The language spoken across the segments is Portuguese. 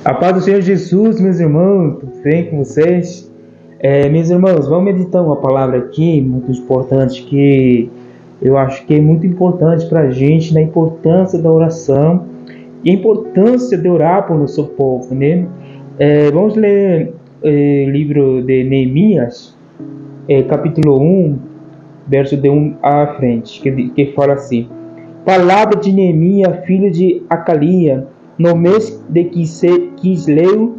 A paz do Senhor Jesus, meus irmãos, tudo bem com vocês? Meus irmãos, vamos meditar uma palavra aqui muito importante, que eu acho que é muito importante para a gente, na importância da oração e a importância de orar por nosso povo, né? Vamos ler o livro de Neemias, capítulo 1, verso de 1 à frente, que fala assim: Palavra de Neemias, filho de Acalia, no mês de Quisleu,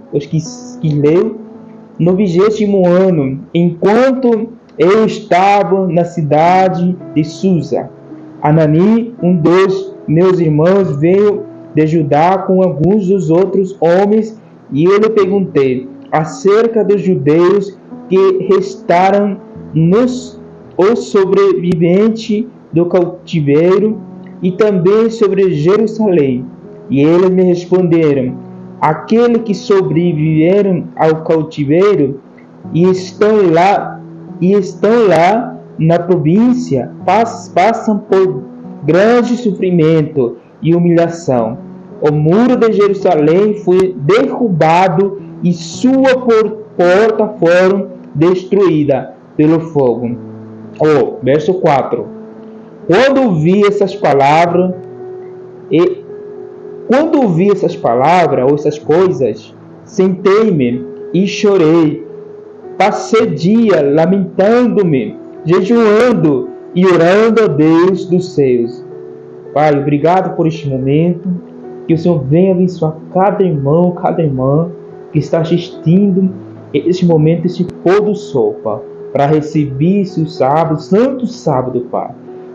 no 20º ano, enquanto eu estava na cidade de Susa, Anani, um dos meus irmãos, veio de Judá com alguns dos outros homens, e eu lhe perguntei acerca dos judeus que restaram os sobreviventes do cativeiro e também sobre Jerusalém. E eles me responderam: aqueles que sobreviveram ao cativeiro e estão lá na província passam por grande sofrimento e humilhação. O muro de Jerusalém foi derrubado e sua porta foram destruída pelo fogo. Verso 4. Quando ouvi essas palavras ou essas coisas, sentei-me e chorei. Passei dia lamentando-me, jejuando e orando a Deus dos céus. Pai, obrigado por este momento. Que o Senhor venha abençoar cada irmão, cada irmã que está assistindo este momento, este pôr do sol, Pai, para receber esse sábado, santo sábado, Pai,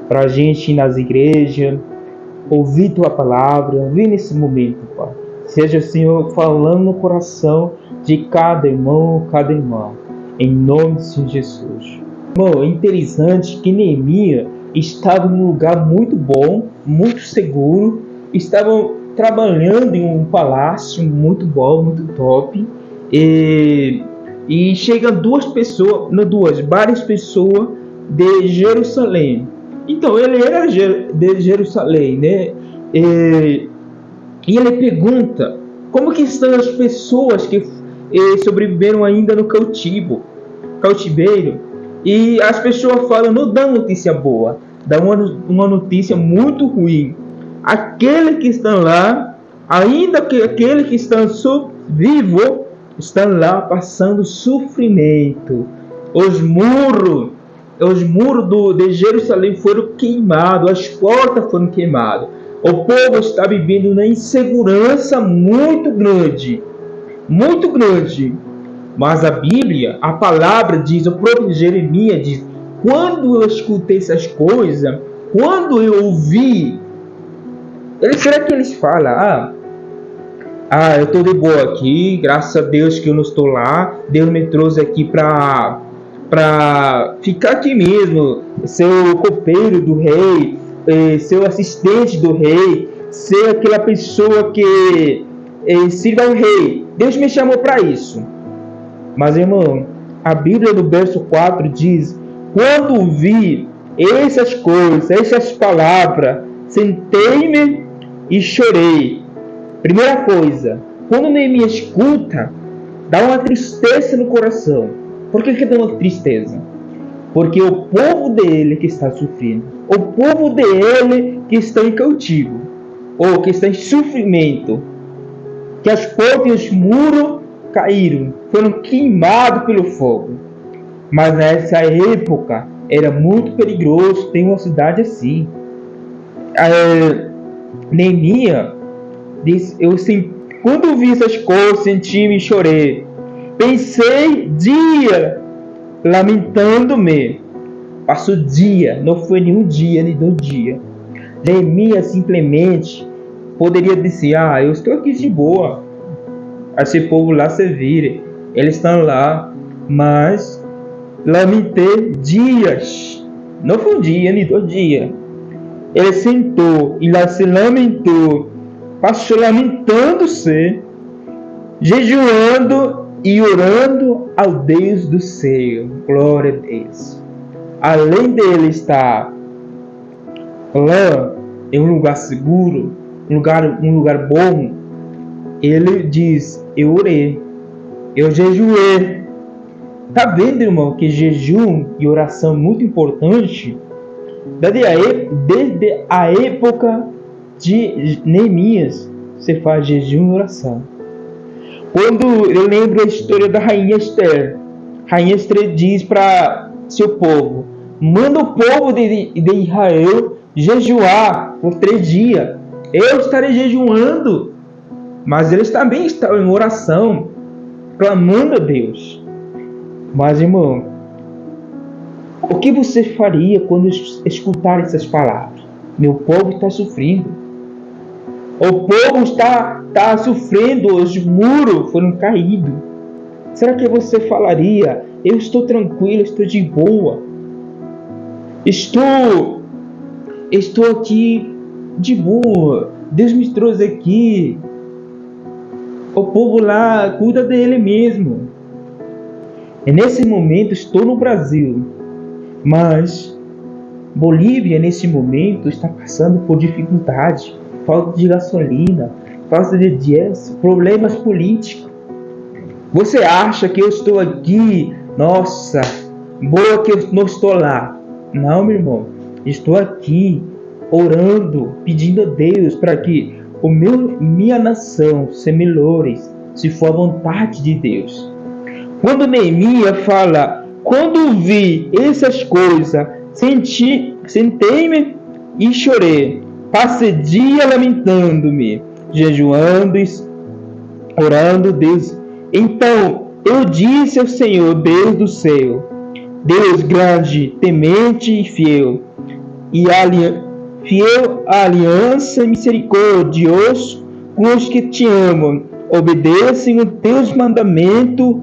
para a gente ir nas igrejas, ouvir Tua palavra, ouvir nesse momento, Pai. Seja o Senhor falando no coração de cada irmão, cada irmã, em nome de Senhor Jesus. Irmão, é interessante que Neemias estava num lugar muito bom, muito seguro, estavam trabalhando em um palácio muito bom, muito top, e chegam várias pessoas de Jerusalém. Então ele era de Jerusalém, né? E ele pergunta como que estão as pessoas que sobreviveram ainda no cativeiro. E as pessoas falam, não dá notícia boa, dá uma notícia muito ruim. Aqueles que estão lá, ainda que aqueles que estão vivos, estão lá passando sofrimento. Os muros de Jerusalém foram queimados, as portas foram queimadas. O povo está vivendo uma insegurança muito grande. Muito grande. Mas a Bíblia, a palavra diz, o próprio Jeremias diz: quando eu escutei essas coisas, quando eu ouvi, será que eles falam, eu estou de boa aqui, graças a Deus que eu não estou lá, Deus me trouxe aqui para ficar aqui mesmo, ser o copeiro do rei, ser o assistente do rei, ser aquela pessoa que sirva ao rei. Deus me chamou para isso. Mas, irmão, a Bíblia no verso 4 diz: quando vi essas coisas, essas palavras, sentei-me e chorei. Primeira coisa, quando Neemias escuta, dá uma tristeza no coração. Por que dá uma tristeza? Porque o povo dele que está sofrendo, o povo dele que está em cativo, ou que está em sofrimento, que as portas e os muros caíram, foram queimados pelo fogo. Mas nessa época era muito perigoso ter uma cidade assim. Neemias diz: quando eu vi essas coisas, senti-me e chorei. Pensei dia lamentando-me. Passou dia, não foi nenhum dia, nem 2 dias. Neemias simplesmente poderia dizer: eu estou aqui de boa, esse povo lá se vire, eles estão lá. Mas lamentei dias, não foi um dia, nem 2 dias. Ele sentou e lá se lamentou, passou lamentando-se, jejuando e orando ao Deus do céu. Glória a Deus. Além dele estar lá em um lugar seguro, um lugar bom, ele diz: eu orei, eu jejuei. Tá vendo, irmão, que jejum e oração é muito importante? Desde a época de Neemias, você faz jejum e oração. Quando eu lembro a história da rainha Esther, rainha Esther diz para seu povo: manda o povo de Israel jejuar por 3 dias. Eu estarei jejuando. Mas eles também estavam em oração, clamando a Deus. Mas, irmão, o que você faria quando escutar essas palavras? Meu povo está sofrendo. O povo está sofrendo, os muros foram caídos. Será que você falaria: eu estou tranquilo, estou de boa, estou aqui de boa, Deus me trouxe aqui, o povo lá cuida dele mesmo. E nesse momento estou no Brasil, mas Bolívia nesse momento está passando por dificuldade, falta de gasolina, falta de diesel, problemas políticos. Você acha que eu estou aqui, nossa, boa que eu não estou lá? Não, meu irmão, estou aqui orando, pedindo a Deus para que minha nação se melhore, se for a vontade de Deus. Quando fala: quando vi essas coisas, sentei-me e chorei, passei dia lamentando-me, jejuando e orando a Deus. Então eu disse ao Senhor, Deus do céu, Deus grande, temente e fiel à aliança e misericordioso com os que te amam, obedecem os teus mandamentos,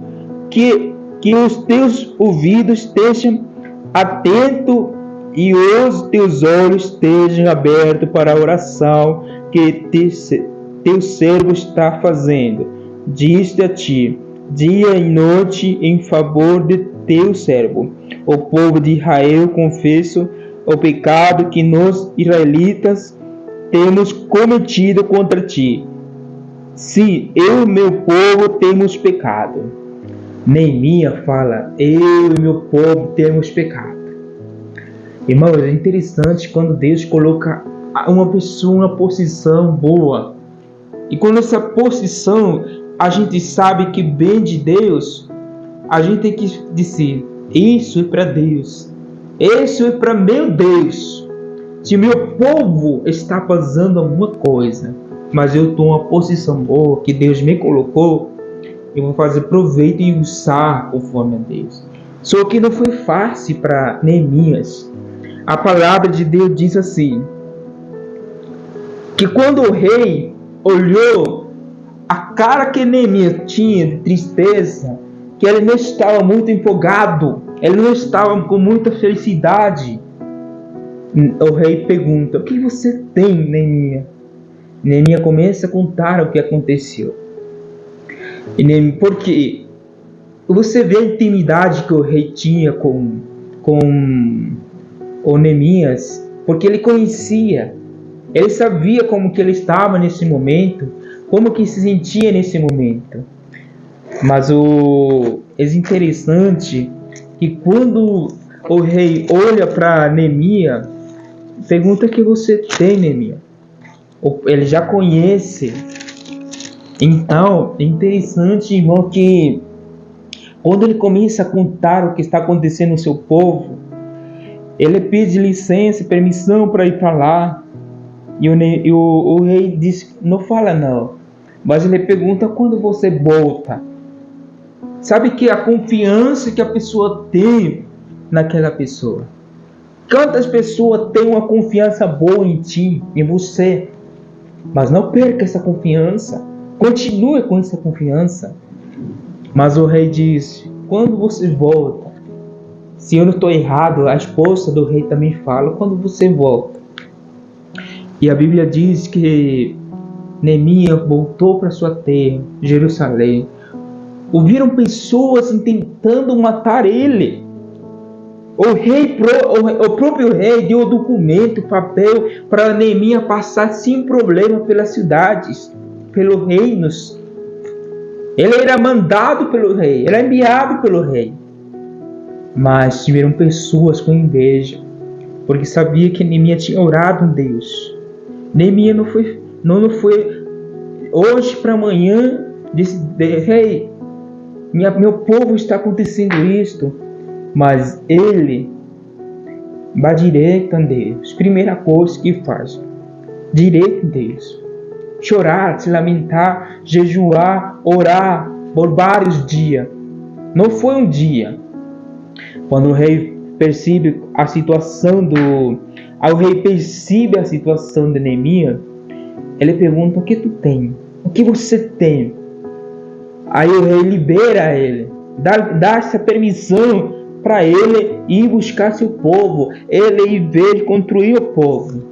que os teus ouvidos estejam atentos e os teus olhos estejam abertos para a oração que teu servo está fazendo. Diz-te a ti, dia e noite, em favor de teu servo. O povo de Israel confessa o pecado que nós, israelitas, temos cometido contra ti. Se eu e meu povo temos pecado. Neemias fala: eu e meu povo temos pecado. Irmãos, é interessante quando Deus coloca uma pessoa numa posição boa. E quando essa posição a gente sabe que vem de Deus, a gente tem que dizer: isso é para Deus, isso é para meu Deus. Se meu povo está fazendo alguma coisa, mas eu estou numa posição boa que Deus me colocou, eu vou fazer proveito e usar conforme a Deus. Só que não foi fácil para Neemias. A palavra de Deus diz assim, que quando o rei olhou a cara que Neemias tinha de tristeza, que ele não estava muito empolgado, ele não estava com muita felicidade, o rei pergunta: o que você tem, Neemias? Neemias começa a contar o que aconteceu. Porque você vê a intimidade que o rei tinha com o Neemias, porque ele conhecia, ele sabia como que ele estava nesse momento, como que se sentia nesse momento. Mas é interessante que quando o rei olha para Neemias, pergunta: o que você tem, Neemias? Ele já conhece. Então, é interessante, irmão, que quando ele começa a contar o que está acontecendo no seu povo, ele pede licença, permissão para ir para lá. E o rei diz: não fala não. Mas ele pergunta: quando você volta? Sabe que a confiança que a pessoa tem naquela pessoa. Quantas pessoas têm uma confiança boa em ti, em você? Mas não perca essa confiança. Continue com essa confiança. Mas o rei diz: quando você volta? Se eu não estou errado, a esposa do rei também fala: quando você volta? E a Bíblia diz que Neemias voltou para sua terra, Jerusalém. Ouviram pessoas tentando matar ele. O próprio rei deu o documento, papel, para Neemias passar sem problema pelas cidades, pelos reinos. Ele era mandado pelo rei, era enviado pelo rei. Mas tiveram pessoas com inveja, porque sabia que Neemias tinha orado a Deus. Neemias não foi hoje para amanhã, disse: rei, meu povo está acontecendo isto. Mas ele vai direto a Deus. Primeira coisa que faz, direto a Deus. Chorar, se lamentar, jejuar, orar por vários dias. Não foi um dia. Quando o rei percebe a situação de Neemias, ele pergunta: o que tu tem? O que você tem? Aí o rei libera ele, dá essa permissão para ele ir buscar seu povo, ele ir ver construir o povo.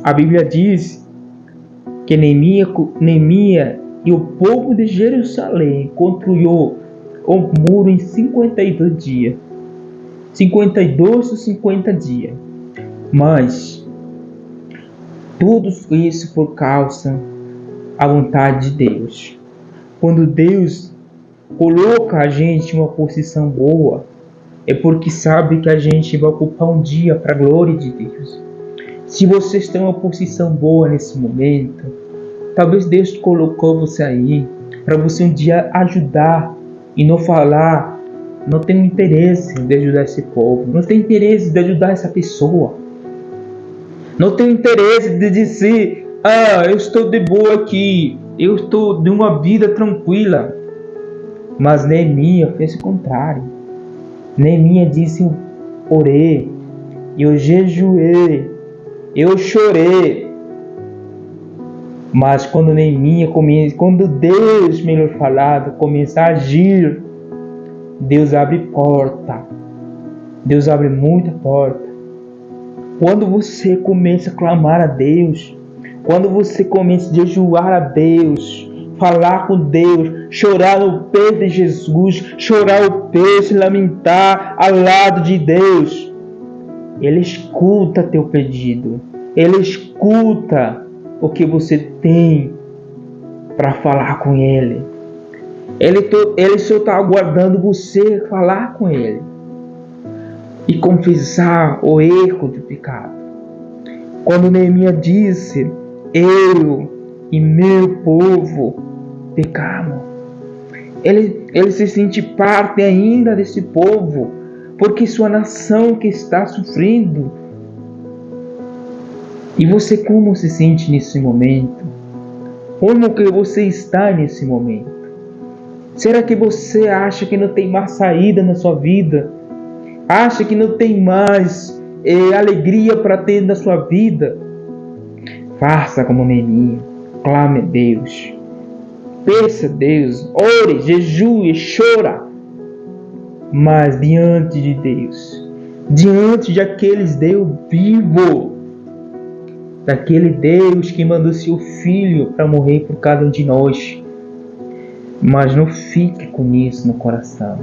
A Bíblia diz que Neemias e o povo de Jerusalém construiu o muro em 52 dias. 52 ou 50 dias. Mas tudo isso por causa da vontade de Deus. Quando Deus coloca a gente em uma posição boa, é porque sabe que a gente vai ocupar um dia para a glória de Deus. Se você está em uma posição boa nesse momento, talvez Deus colocou você aí para você um dia ajudar e não falar: não tenho interesse de ajudar esse povo, não tenho interesse de ajudar essa pessoa, não tenho interesse de dizer: eu estou de boa aqui, eu estou de uma vida tranquila. Mas Neemias fez o contrário. Neemias disse: eu orei, eu jejuei, eu chorei. Mas quando Deus, melhor falado, começa a agir, Deus abre porta. Deus abre muita porta. Quando você começa a clamar a Deus, quando você começa a jejuar a Deus, falar com Deus, chorar no pé de Jesus, chorar o pé, se lamentar ao lado de Deus, Ele escuta teu pedido. Ele escuta o que você tem para falar com Ele. Ele só está aguardando você falar com Ele e confessar o erro do pecado. Quando Neemias disse: eu e meu povo pecamos, ele se sente parte ainda desse povo, porque sua nação que está sofrendo. E você, como se sente nesse momento? Como que você está nesse momento? Será que você acha que não tem mais saída na sua vida? Acha que não tem mais alegria para ter na sua vida? Faça como Neemias, clame a Deus, peça a Deus, ore, jejue, chora. Mas diante de Deus, diante de aqueles Deus vivo, daquele Deus que mandou seu Filho para morrer por cada um de nós. Mas não fique com isso no coração.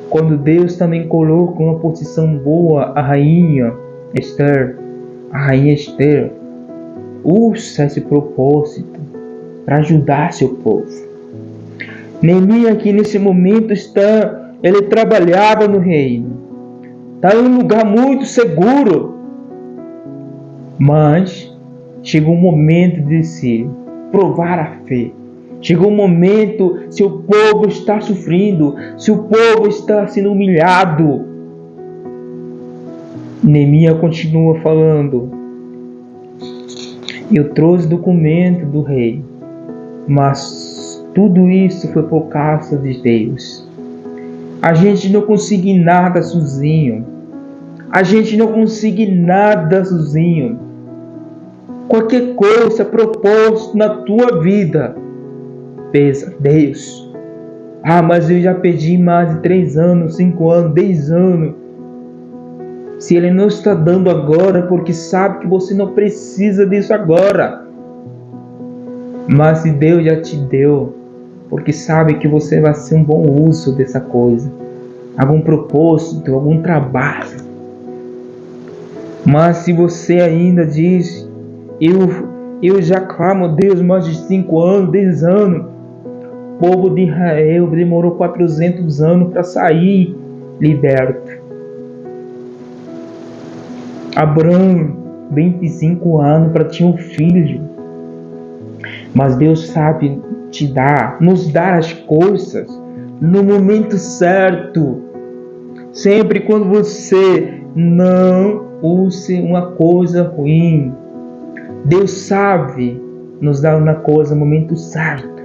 Quando Deus também coloca uma posição boa a rainha Esther, usa esse propósito para ajudar seu povo. Neemias aqui nesse momento ele trabalhava no reino, está em um lugar muito seguro, mas chegou um momento de se provar a fé. Chegou um momento, se o povo está sofrendo, se o povo está sendo humilhado, Neemias continua falando: eu trouxe documento do rei, mas tudo isso foi por causa de Deus. A gente não consegue nada sozinho. A gente não consegue nada sozinho. Qualquer coisa, propósito na tua vida, pensa: Deus, mas eu já pedi mais de 3 anos, 5 anos, 10 anos. Se Ele não está dando agora, porque sabe que você não precisa disso agora. Mas se Deus já te deu, porque sabe que você vai ser um bom uso dessa coisa, algum propósito, algum trabalho. Mas se você ainda diz: eu já clamo a Deus mais de 5 anos, 10 anos, povo de Israel demorou 400 anos para sair liberto. Abraão, 25 anos para ter um filho. Mas Deus sabe nos dar as coisas no momento certo. Sempre quando você não use uma coisa ruim, Deus sabe nos dar uma coisa no momento certo.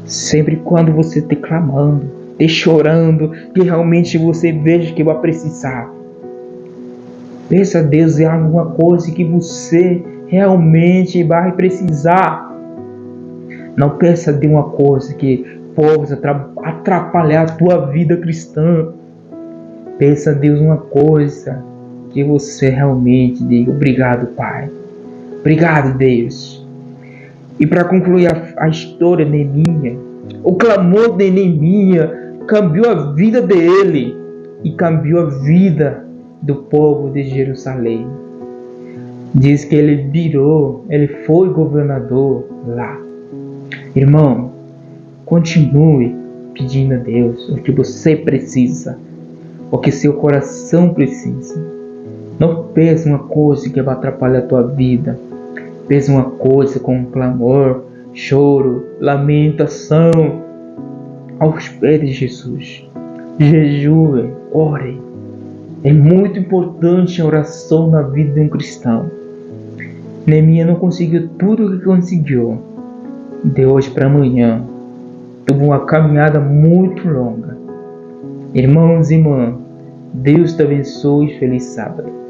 Sempre quando você está clamando, está chorando, que realmente você veja que vai precisar. Peça a Deus em alguma coisa que você realmente vai precisar. Não peça de uma coisa que possa atrapalhar a tua vida cristã. Peça a Deus uma coisa que você realmente diga: obrigado, Pai. Obrigado, Deus. E para concluir a história de Neemias, o clamor de Neemias cambiou a vida dele e cambiou a vida do povo de Jerusalém. Diz que ele foi governador lá. Irmão, continue pedindo a Deus o que você precisa, o que seu coração precisa. Não peça uma coisa que vai atrapalhar a tua vida. Peça uma coisa com clamor, choro, lamentação aos pés de Jesus. Jejue, ore. É muito importante a oração na vida de um cristão. Neemias não conseguiu tudo o que conseguiu de hoje para amanhã. Teve uma caminhada muito longa. Irmãos e irmãs, Deus te abençoe e feliz sábado.